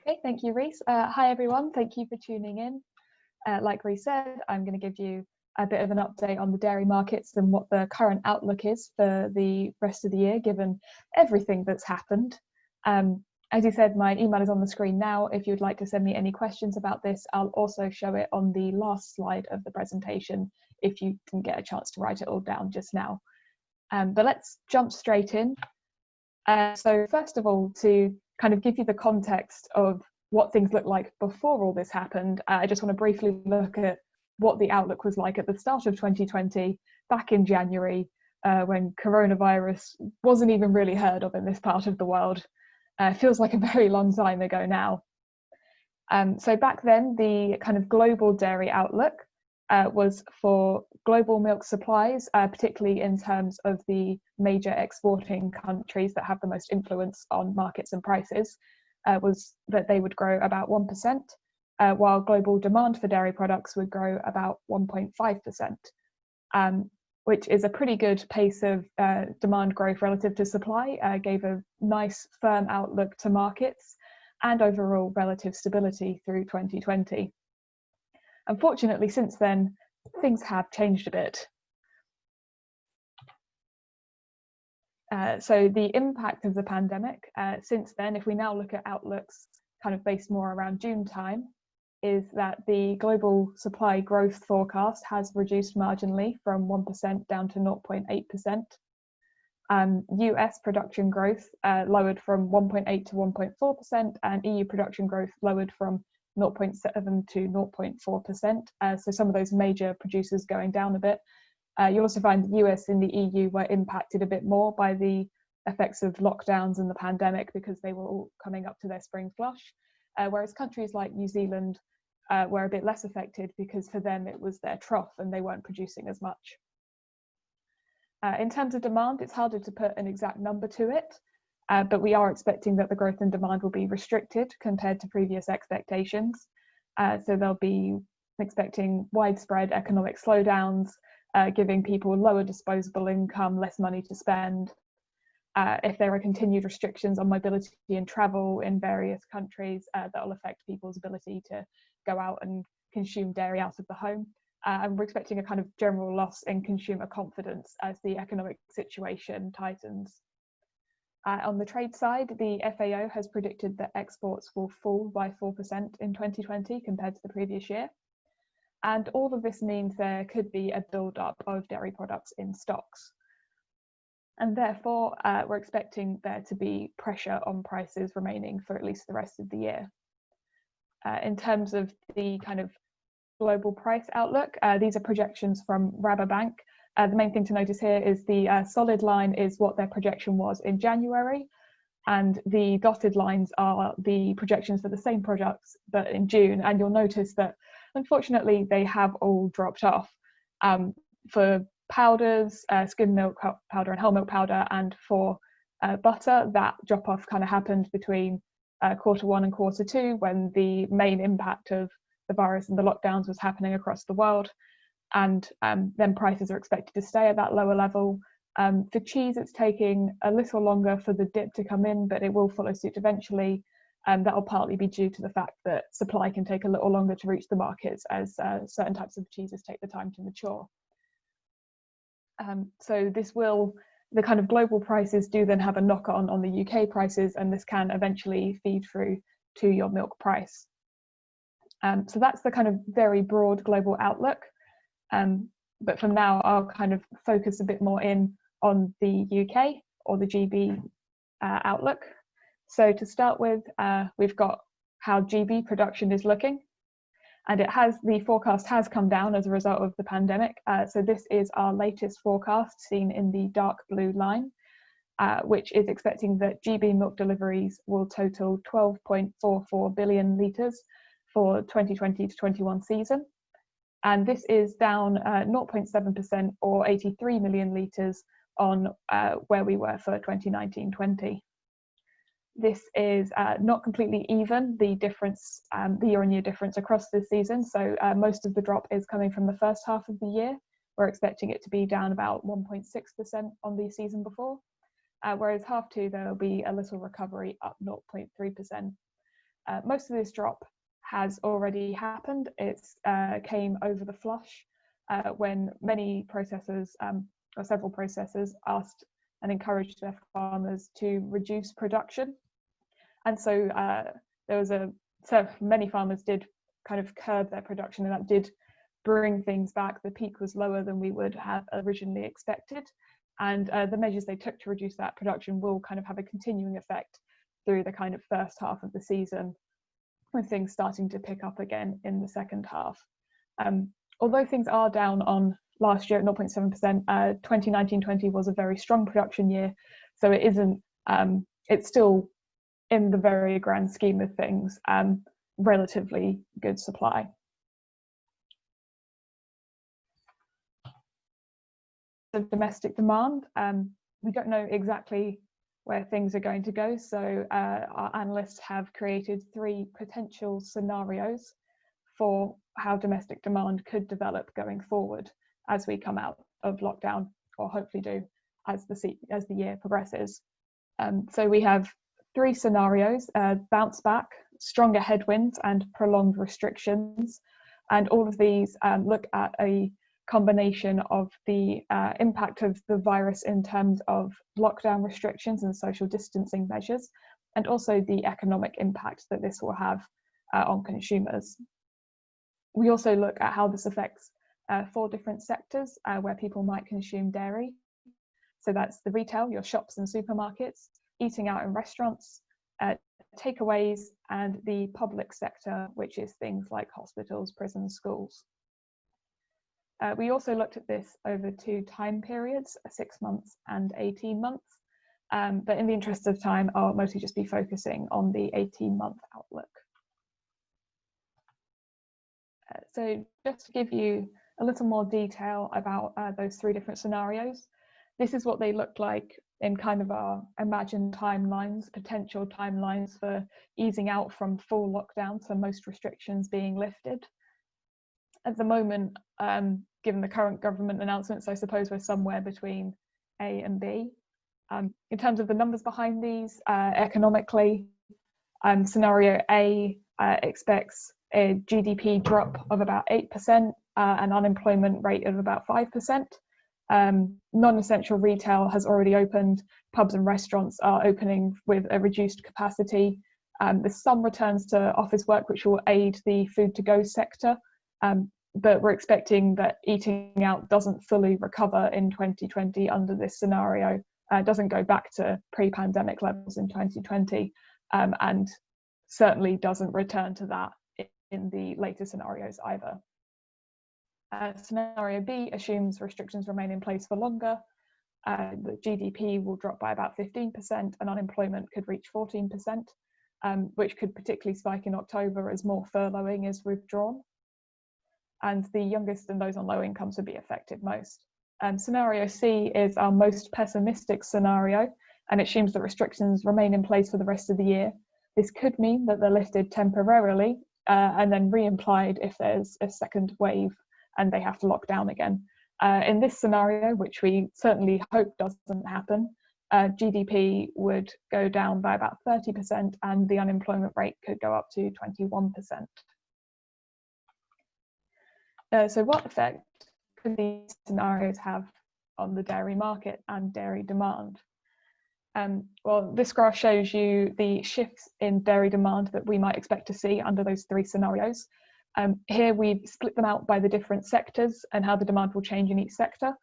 Okay, thank you, Reese. Hi, everyone. Thank you for tuning in. Like Reese said, I'm going to give you a bit of an update on the dairy markets and what the current outlook is for the rest of the year, given everything that's happened. As you said, my email is on the screen now. If you'd like to send me any questions about this, I'll also show it on the last slide of the presentation if you didn't get a chance to write it all down just now. But let's jump straight in. So first of all, to kind of give you the context of what things looked like before all this happened, I just want to briefly look at what the outlook was like at the start of 2020, back in January, when coronavirus wasn't even really heard of in this part of the world. Feels like a very long time ago now. So back then, the kind of global dairy outlook was for global milk supplies, particularly in terms of the major exporting countries that have the most influence on markets and prices, was that they would grow about 1%, while global demand for dairy products would grow about 1.5%, which is a pretty good pace of demand growth relative to supply, gave a nice firm outlook to markets and overall relative stability through 2020. Unfortunately, since then, things have changed a bit. So the impact of the pandemic since then, if we now look at outlooks kind of based more around June time, is that the global supply growth forecast has reduced marginally from 1% down to 0.8%. US production growth lowered from 1.8 to 1.4%, and EU production growth lowered from 0.7 to 0.4%. So some of those major producers going down a bit. You'll also find the US and the EU were impacted a bit more by the effects of lockdowns and the pandemic because they were all coming up to their spring flush. Whereas countries like New Zealand were a bit less affected because for them it was their trough and they weren't producing as much. In terms of demand, it's harder to put an exact number to it, but we are expecting that the growth in demand will be restricted compared to previous expectations. So they'll be expecting widespread economic slowdowns, giving people lower disposable income, less money to spend. If there are continued restrictions on mobility and travel in various countries, that will affect people's ability to go out and consume dairy out of the home. And we're expecting a kind of general loss in consumer confidence as the economic situation tightens. On the trade side, the FAO has predicted that exports will fall by 4% in 2020 compared to the previous year. And all of this means there could be a build-up of dairy products in stocks. And therefore, we're expecting there to be pressure on prices remaining for at least the rest of the year. In terms of the kind of global price outlook, these are projections from Rabobank. The main thing to notice here is the solid line is what their projection was in January, and the dotted lines are the projections for the same products but in June. And you'll notice that unfortunately they have all dropped off. For powders, skim milk powder and whole milk powder, and for butter, that drop off kind of happened between Q1 and Q2 when the main impact of the virus and the lockdowns was happening across the world, and then prices are expected to stay at that lower level. For cheese, it's taking a little longer for the dip to come in, but it will follow suit eventually. That will partly be due to the fact that supply can take a little longer to reach the markets as certain types of cheeses take the time to mature. So the kind of global prices do then have a knock on the UK prices, and this can eventually feed through to your milk price. So that's the kind of very broad global outlook. But from now, I'll kind of focus a bit more in on the UK or the GB outlook. So to start with, we've got how GB production is looking. And the forecast has come down as a result of the pandemic. So this is our latest forecast seen in the dark blue line, which is expecting that GB milk deliveries will total 12.44 billion litres for 2020 to 21 season. And this is down 0.7% or 83 million litres on where we were for 2019-20. This is not completely even, the difference, the year-on-year difference across this season. So most of the drop is coming from the first half of the year. We're expecting it to be down about 1.6% on the season before, whereas half two, there will be a little recovery up 0.3%. Most of this drop has already happened. It's came over the flush when many processors, or several processors, asked and encouraged their farmers to reduce production. And so many farmers did kind of curb their production, and that did bring things back. The peak was lower than we would have originally expected. And the measures they took to reduce that production will kind of have a continuing effect through the kind of first half of the season, with things starting to pick up again in the second half. Although things are down on last year at 0.7%, 2019-20 was a very strong production year, so it isn't, it's still, in the very grand scheme of things, relatively good supply. The domestic demand, we don't know exactly where things are going to go, so our analysts have created 3 potential scenarios for how domestic demand could develop going forward as we come out of lockdown, or hopefully do as the year progresses. So we have 3 scenarios: bounce back, stronger headwinds, and prolonged restrictions. And all of these look at a combination of the impact of the virus in terms of lockdown restrictions and social distancing measures, and also the economic impact that this will have on consumers. We also look at how this affects 4 different sectors where people might consume dairy. So that's the retail, your shops and supermarkets, eating out in restaurants, takeaways, and the public sector, which is things like hospitals, prisons, schools. We also looked at this over 2 time periods, 6 months and 18 months. But in the interest of time, I'll mostly just be focusing on the 18-month outlook. So just to give you a little more detail about those 3 different scenarios, this is what they look like in kind of our imagined timelines, potential timelines for easing out from full lockdown, so most restrictions being lifted. At the moment, given the current government announcements, I suppose we're somewhere between A and B. In terms of the numbers behind these, economically, scenario A expects a GDP drop of about 8%, an unemployment rate of about 5%. Non-essential retail has already opened. Pubs and restaurants are opening with a reduced capacity. There's some returns to office work, which will aid the food-to-go sector. But we're expecting that eating out doesn't fully recover in 2020 under this scenario. Doesn't go back to pre-pandemic levels in 2020, and certainly doesn't return to that in the later scenarios either. Scenario B assumes restrictions remain in place for longer. The GDP will drop by about 15% and unemployment could reach 14%, which could particularly spike in October as more furloughing is withdrawn. And the youngest and those on low incomes would be affected most. Scenario C is our most pessimistic scenario, and it assumes that restrictions remain in place for the rest of the year. This could mean that they're lifted temporarily and then re-implied if there's a second wave and they have to lock down again. In this scenario, which we certainly hope doesn't happen, GDP would go down by about 30% and the unemployment rate could go up to 21%. So what effect could these scenarios have on the dairy market and dairy demand? Well, this graph shows you the shifts in dairy demand that we might expect to see under those 3 scenarios. Here we've split them out by the different sectors and how the demand will change in each sector,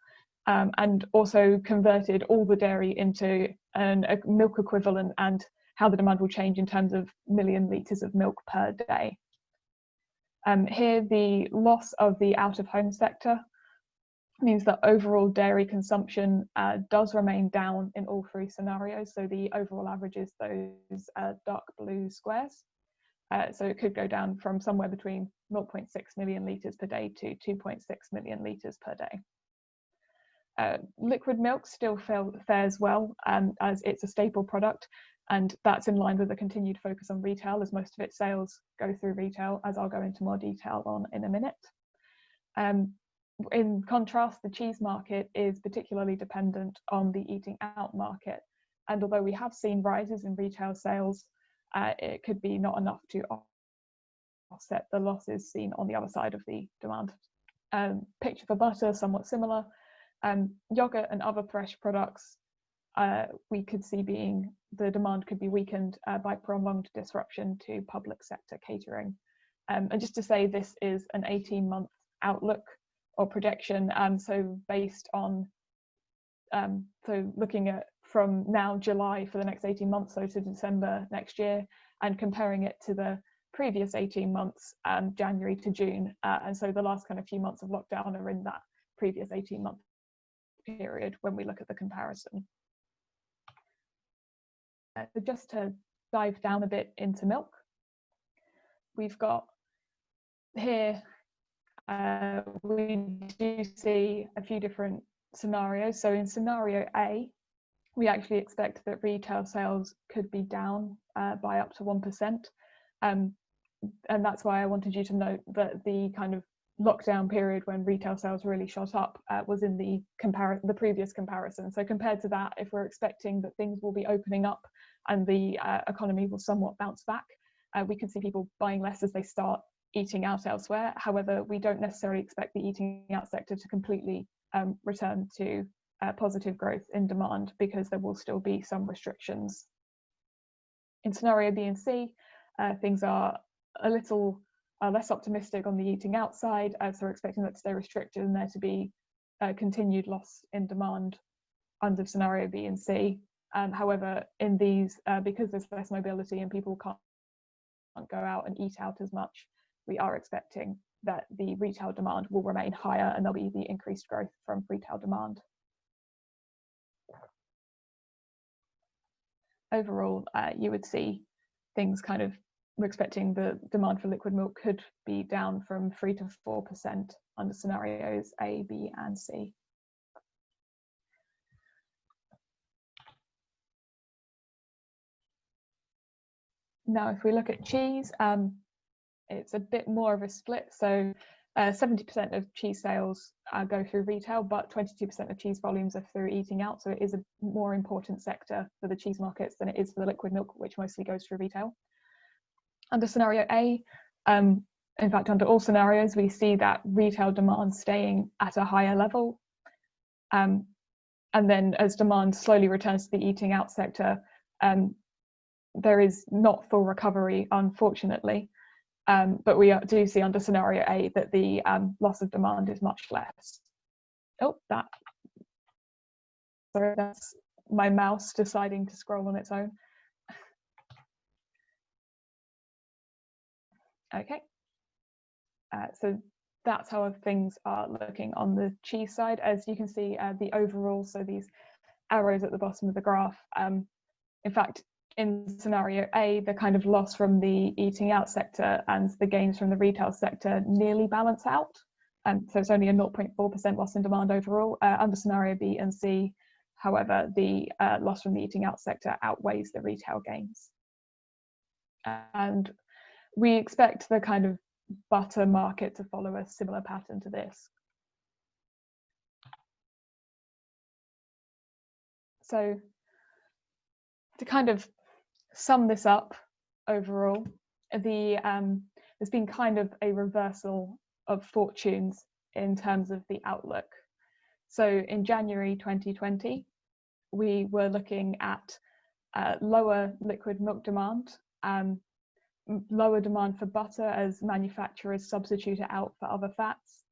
and also converted all the dairy into a milk equivalent and how the demand will change in terms of million litres of milk per day. Here, the loss of the out-of-home sector means that overall dairy consumption does remain down in all 3 scenarios. So the overall average is those dark blue squares. So it could go down from somewhere between 0.6 million litres per day to 2.6 million litres per day. Liquid milk still fares well as it's a staple product, and that's in line with a continued focus on retail, as most of its sales go through retail, as I'll go into more detail on in a minute. In contrast, the cheese market is particularly dependent on the eating out market, and although we have seen rises in retail sales, it could be not enough to offset the losses seen on the other side of the demand. Picture for butter, somewhat similar. Yogurt and other fresh products, we could see the demand could be weakened by prolonged disruption to public sector catering. And just to say, this is an 18-month outlook or projection. So based on, so looking at from now July for the next 18 months, so to December next year, and comparing it to the previous 18 months, January to June. And so the last kind of few months of lockdown are in that previous 18-month period when we look at the comparison. So just to dive down a bit into milk, we've got here, we do see a few different scenarios. So in scenario A, we actually expect that retail sales could be down by up to 1%. And that's why I wanted you to note that the kind of lockdown period when retail sales really shot up was in the previous comparison. So compared to that, if we're expecting that things will be opening up and the economy will somewhat bounce back, we could see people buying less as they start eating out elsewhere. However, we don't necessarily expect the eating out sector to completely return to positive growth in demand, because there will still be some restrictions. In scenario B and C, things are a little less optimistic on the eating out side, so we're expecting that to stay restricted and there to be continued loss in demand under scenario B and C. However, in these, because there's less mobility and people can't go out and eat out as much, we are expecting that the retail demand will remain higher and there'll be the increased growth from retail demand. Overall, you would see things kind of, we're expecting the demand for liquid milk could be down from 3 to 4% under scenarios A, B, and C. Now, if we look at cheese, it's a bit more of a split. So 70% of cheese sales go through retail, but 22% of cheese volumes are through eating out. So it is a more important sector for the cheese markets than it is for the liquid milk, which mostly goes through retail. Under scenario A, in fact, under all scenarios, we see that retail demand staying at a higher level. And then as demand slowly returns to the eating out sector, there is not full recovery, unfortunately. But we do see under scenario A that the loss of demand is much less. Oh, sorry, that's my mouse deciding to scroll on its own. Okay, so that's how things are looking on the cheese side. As you can see, the overall, so these arrows at the bottom of the graph, in fact, in scenario A, the kind of loss from the eating out sector and the gains from the retail sector nearly balance out. So it's only a 0.4% loss in demand overall. Under scenario B and C, however, the loss from the eating out sector outweighs the retail gains. And we expect the kind of butter market to follow a similar pattern to this. So to kind of sum this up overall, there's been kind of a reversal of fortunes in terms of the outlook. So in January 2020, we were looking at lower liquid milk demand, lower demand for butter as manufacturers substitute it out for other fats,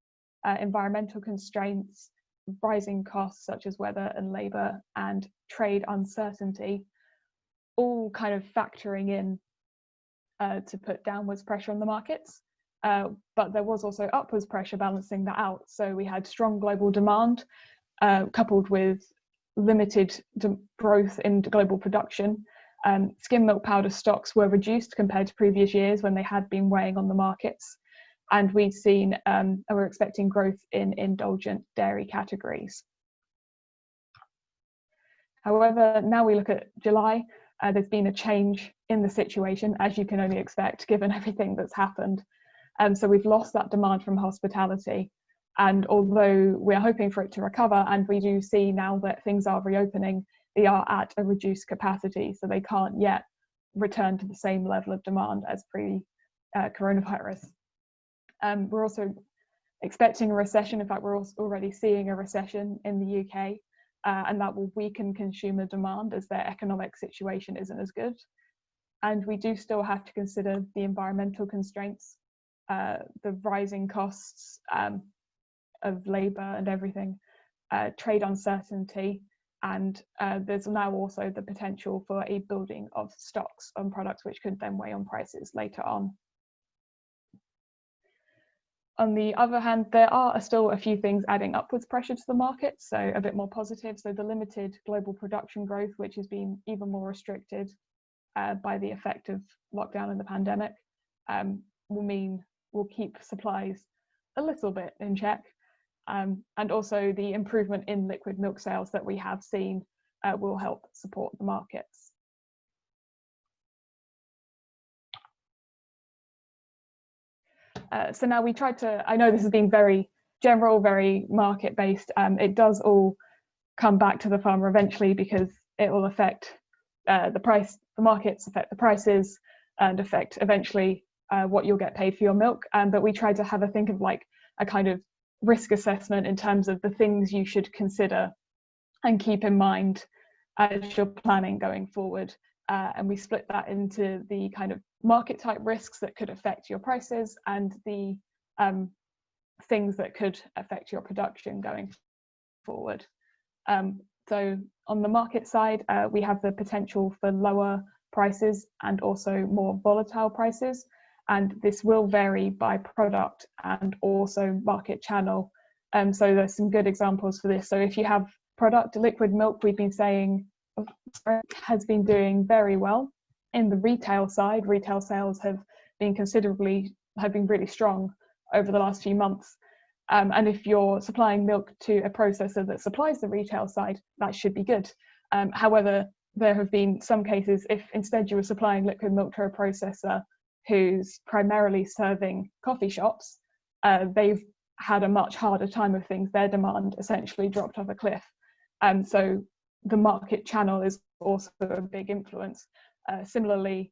environmental constraints, rising costs such as weather and labour, and trade uncertainty, all kind of factoring in to put downwards pressure on the markets. But there was also upwards pressure balancing that out. So we had strong global demand coupled with limited growth in global production. Skim milk powder stocks were reduced compared to previous years when they had been weighing on the markets. And we'd seen, we're expecting growth in indulgent dairy categories. However, now we look at July, there's been a change in the situation, as you can only expect, given everything that's happened. So we've lost that demand from hospitality. And although we're hoping for it to recover, and we do see now that things are reopening, they are at a reduced capacity, so they can't yet return to the same level of demand as pre-coronavirus. We're also expecting a recession. In fact, we're already seeing a recession in the UK, and that will weaken consumer demand as their economic situation isn't as good. And we do still have to consider the environmental constraints, the rising costs of labour and everything, trade uncertainty, and there's now also the potential for a building of stocks on products which could then weigh on prices later on. On the other hand, there are still a few things adding upwards pressure to the market, so a bit more positive. So the limited global production growth, which has been even more restricted by the effect of lockdown and the pandemic, will keep supplies a little bit in check. And also the improvement in liquid milk sales that we have seen will help support the markets. So now we tried to, I know this has been very general, very market-based. It does all come back to the farmer eventually, because it will affect the price, the markets affect the prices, and affect eventually what you'll get paid for your milk. But we tried to have a think of like a kind of risk assessment in terms of the things you should consider and keep in mind as you're planning going forward. And we split that into the kind of market type risks that could affect your prices, and the things that could affect your production going forward. So on the market side, we have the potential for lower prices and also more volatile prices. And this will vary by product and also market channel. So there's some good examples for this. So if you have product, liquid milk, we've been saying has been doing very well. In the retail side, retail sales have been really strong over the last few months. And if you're supplying milk to a processor that supplies the retail side, that should be good. However, there have been some cases, if instead you were supplying liquid milk to a processor who's primarily serving coffee shops, they've had a much harder time of things. Their demand essentially dropped off a cliff. So the market channel is also a big influence. Similarly,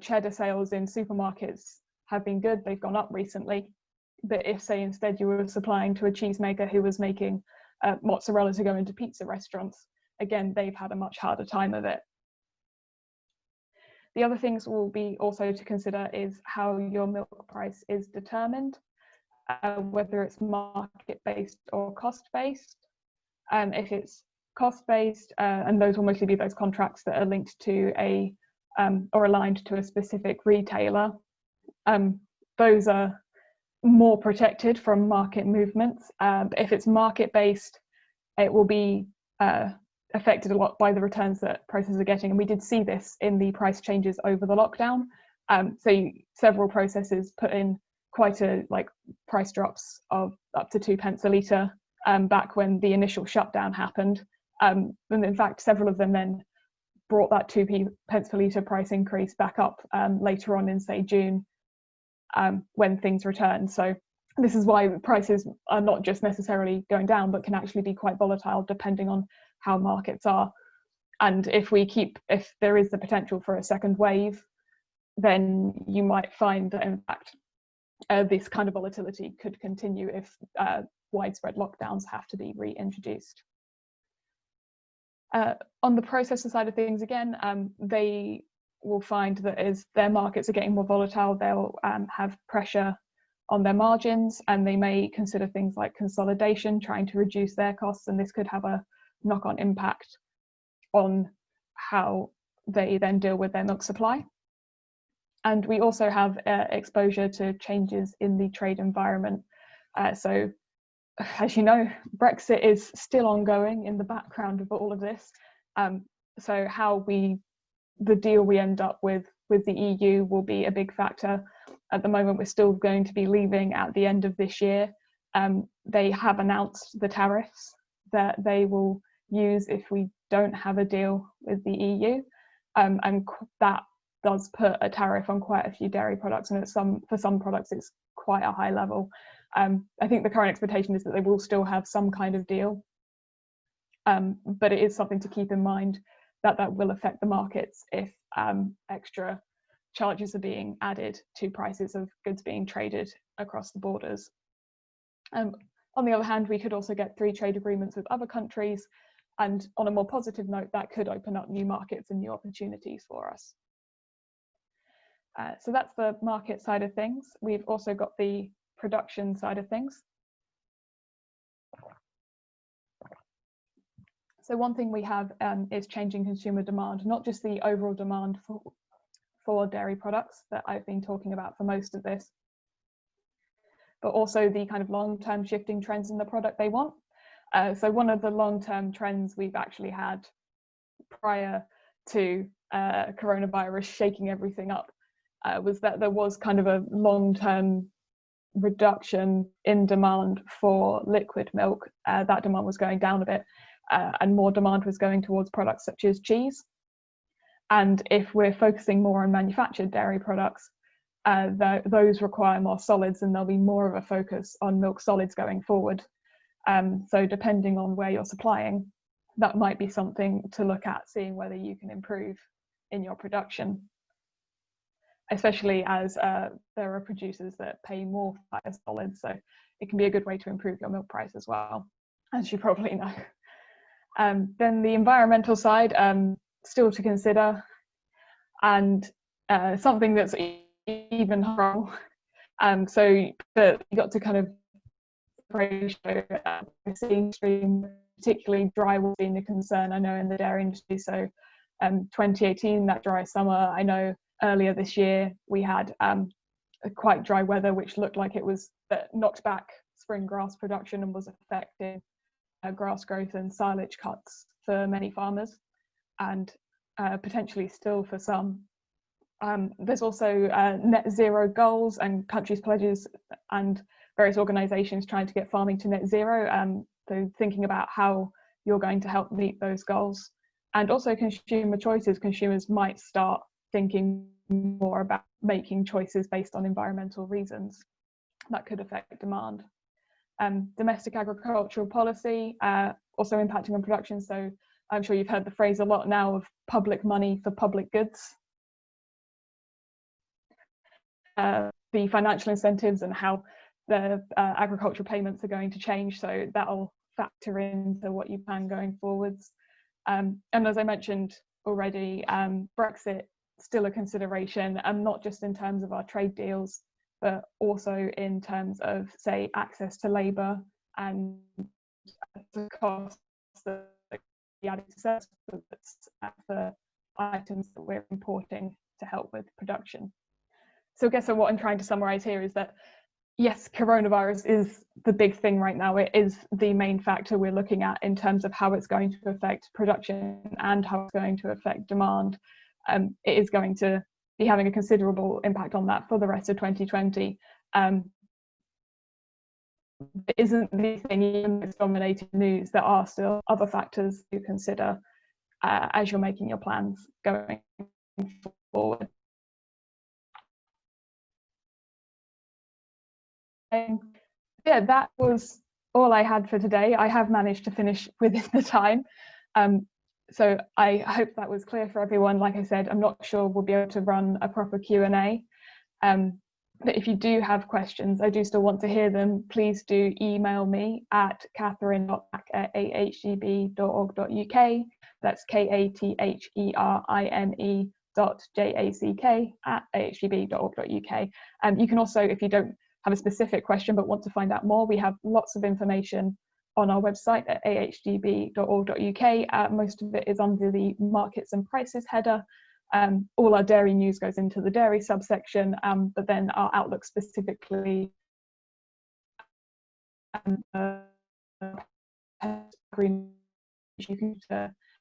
cheddar sales in supermarkets have been good. They've gone up recently. But if, say, instead you were supplying to a cheesemaker who was making mozzarella to go into pizza restaurants, again, they've had a much harder time of it. The other things will be also to consider is how your milk price is determined, whether it's market-based or cost-based. If it's cost-based, and those will mostly be those contracts that are linked to or aligned to a specific retailer, those are more protected from market movements. But if it's market-based, it will be affected a lot by the returns that processors are getting, and we did see this in the price changes over the lockdown. So several processors put in quite price drops of up to 2p a litre back when the initial shutdown happened. And in fact, several of them then brought that 2p per litre price increase back up later on in, say, June, when things returned. So this is why prices are not just necessarily going down, but can actually be quite volatile depending on how markets are. And if there is the potential for a second wave, then you might find that in fact this kind of volatility could continue if widespread lockdowns have to be reintroduced. On the processor side of things, again, they will find that as their markets are getting more volatile, they'll have pressure on their margins, and they may consider things like consolidation, trying to reduce their costs, and this could have a knock-on impact on how they then deal with their milk supply. And we also have exposure to changes in the trade environment. So, as you know, Brexit is still ongoing in the background of all of this. So how the deal we end up with the EU will be a big factor. At the moment, we're still going to be leaving at the end of this year. They have announced the tariffs that they will use if we don't have a deal with the EU. And that does put a tariff on quite a few dairy products, and for some products it's quite a high level. I think the current expectation is that they will still have some kind of deal, but it is something to keep in mind that will affect the markets if extra charges are being added to prices of goods being traded across the borders. On the other hand, we could also get free trade agreements with other countries, and on a more positive note, that could open up new markets and new opportunities for us. So that's the market side of things. We've also got the production side of things. So one thing we have is changing consumer demand, not just the overall demand for dairy products that I've been talking about for most of this, but also the kind of long-term shifting trends in the product they want. So one of the long-term trends we've actually had prior to coronavirus shaking everything up was that there was kind of a long-term reduction in demand for liquid milk. That demand was going down a bit, and more demand was going towards products such as cheese. And if we're focusing more on manufactured dairy products, those require more solids, and there'll be more of a focus on milk solids going forward. So depending on where you're supplying, that might be something to look at, seeing whether you can improve in your production, especially as there are producers that pay more for higher solids. So it can be a good way to improve your milk price as well, as you probably know. Then the environmental side, still to consider, and something that's even harder. So you got to kind of ratio, we're seeing extreme, particularly dry water being a concern, I know, in the dairy industry. So 2018, that dry summer, I know earlier this year we had a quite dry weather, which looked like it was knocked back spring grass production and was affecting grass growth and silage cuts for many farmers, and potentially still for some. There's also net zero goals and countries' pledges and various organisations trying to get farming to net zero. So thinking about how you're going to help meet those goals. And also consumer choices. Consumers might start thinking more about making choices based on environmental reasons. That could affect demand. Domestic agricultural policy also impacting on production. So I'm sure you've heard the phrase a lot now of public money for public goods. The financial incentives and how the agricultural payments are going to change, so that'll factor into what you plan going forwards. And as I mentioned already, Brexit still a consideration, and not just in terms of our trade deals, but also in terms of, say, access to labour and the cost that the added service for items that we're importing to help with production. So I guess what I'm trying to summarise here is that, yes, coronavirus is the big thing right now. It is the main factor we're looking at in terms of how it's going to affect production and how it's going to affect demand. It is going to be having a considerable impact on that for the rest of 2020. It isn't the thing that's dominating news. There are still other factors to consider as you're making your plans going forward. Yeah, that was all I had for today. I have managed to finish within the time. So I hope that was clear for everyone. Like I said, I'm not sure we'll be able to run a proper Q&A. But if you do have questions, I do still want to hear them. Please do email me at catherine.jack@ahgb.org.uk. That's katherine.jack@ahgb.org.uk. You can also, if you don't have a specific question but want to find out more, we have lots of information on our website at ahgb.org.uk. Most of it is under the markets and prices header. All our dairy news goes into the dairy subsection, but then our outlook specifically you can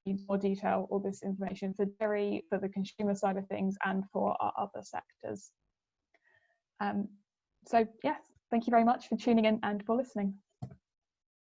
need more detail, all this information for dairy, for the consumer side of things, and for our other sectors. So yes, thank you very much for tuning in and for listening.